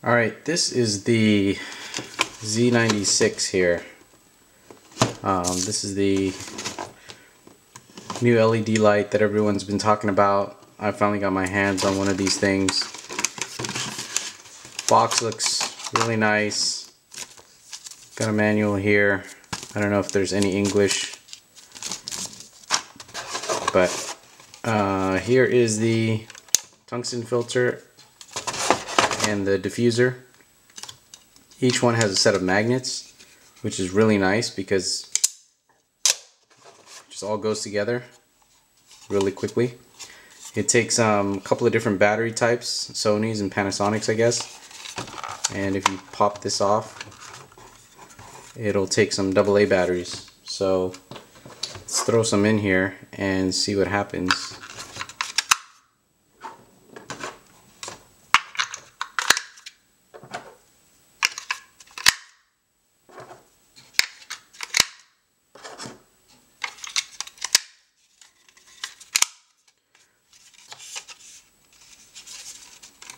Alright, this is the Z96 here. This is the new LED light that everyone's been talking about. I finally got my hands on one of these things. Box looks really nice. Got a manual here. I don't know if there's any English, but here is the tungsten filter and the diffuser. Each one has a set of magnets, which is really nice because it just all goes together really quickly. It takes a couple of different battery types, Sony's and Panasonic's, I guess. And if you pop this off, it'll take some AA batteries. So let's throw some in here and see what happens.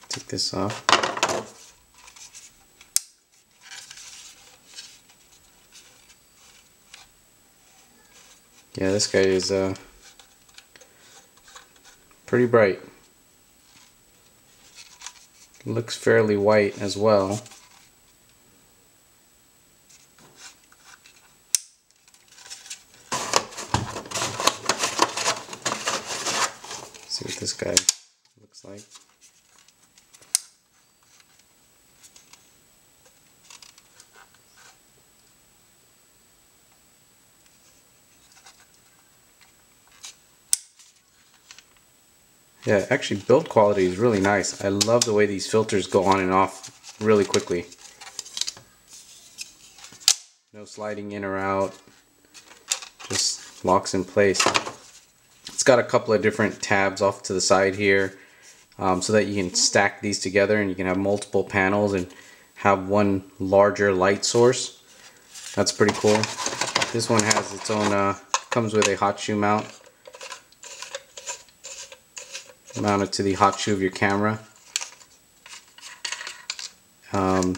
Take this off. Yeah, this guy is pretty bright. Looks fairly white as well. Let's see what this guy looks like. Yeah, actually build quality is really nice. I love the way these filters go on and off really quickly. No sliding in or out. Just locks in place. It's got a couple of different tabs off to the side here so that you can stack these together and you can have multiple panels and have one larger light source. That's pretty cool. This one has its own, comes with a hot shoe mount. Mounted to the hot shoe of your camera. It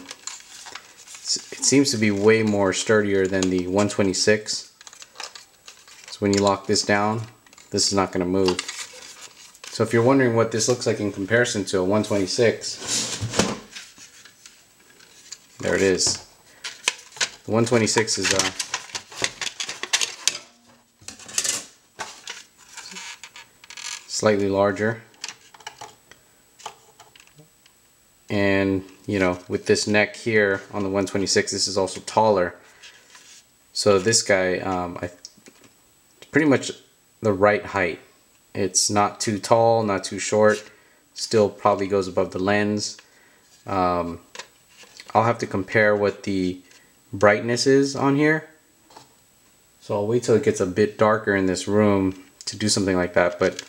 seems to be way more sturdier than the 126. So when you lock this down, this is not going to move. So if you're wondering what this looks like in comparison to a 126, there it is. The 126 is slightly larger, and you know, with this neck here on the 126, this is also taller. So this guy, it's pretty much the right height. It's not too tall, not too short. Still probably goes above the lens. I'll have to compare what the brightness is on here. So I'll wait till it gets a bit darker in this room to do something like that. But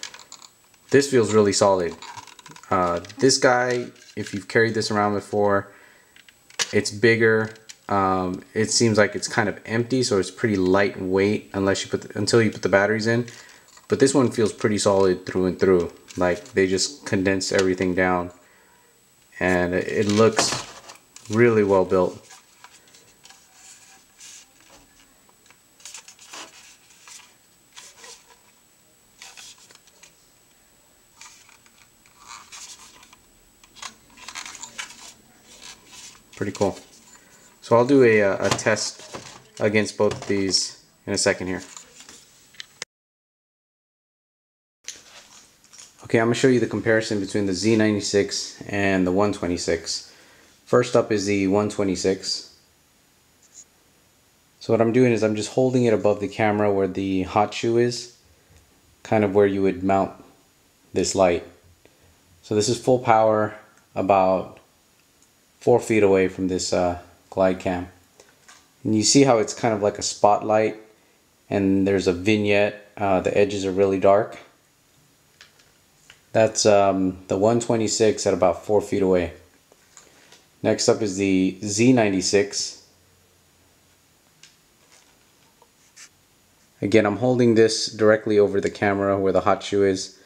this feels really solid. This guy, if you've carried this around before, it's bigger. It seems like it's kind of empty, so it's pretty lightweight unless you until you put the batteries in. But this one feels pretty solid through and through. Like they just condensed everything down, and it looks really well built. Pretty cool. So I'll do a test against both of these in a second here. Okay, I'm going to show you the comparison between the Z96 and the 126. First up is the 126. So what I'm doing is I'm just holding it above the camera where the hot shoe is, kind of where you would mount this light. So this is full power, about 4 feet away from this glide cam. And you see how it's kind of like a spotlight, and there's a vignette. The edges are really dark. That's the 126 at about 4 feet away. Next up is the Z96. Again, I'm holding this directly over the camera where the hot shoe is,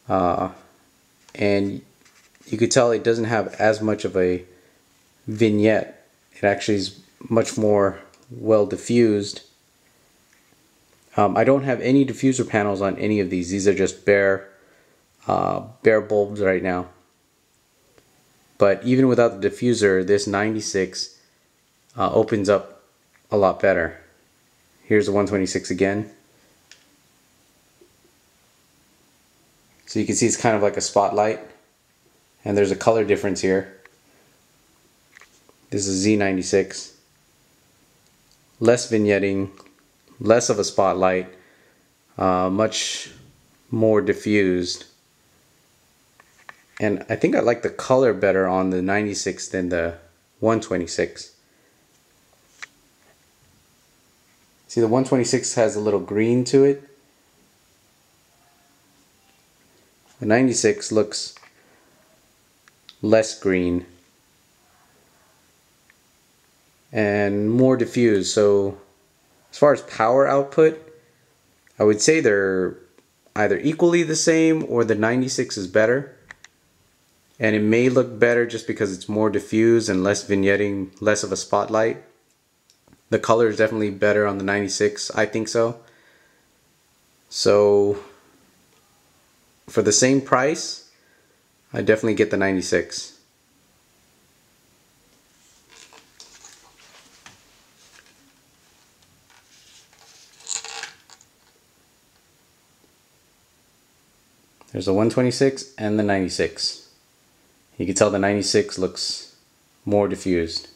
and you could tell it doesn't have as much of a vignette. It actually is much more well diffused. I don't have any diffuser panels on any of these. These are just bare bulbs right now. But even without the diffuser, this 96 opens up a lot better. Here's the 126 again. So you can see it's kind of like a spotlight, and there's a color difference here. This is Z96. Less vignetting, less of a spotlight, much more diffused. And I think I like the color better on the 96 than the 126. See, the 126 has a little green to it. The 96 looks less green and more diffused. So as far as power output, I would say they're either equally the same or the 96 is better. And it may look better just because it's more diffused and less vignetting, less of a spotlight. The color is definitely better on the 96, I think so. So for the same price, I definitely get the 96. There's the 126 and the 96. You can tell the 96 looks more diffused.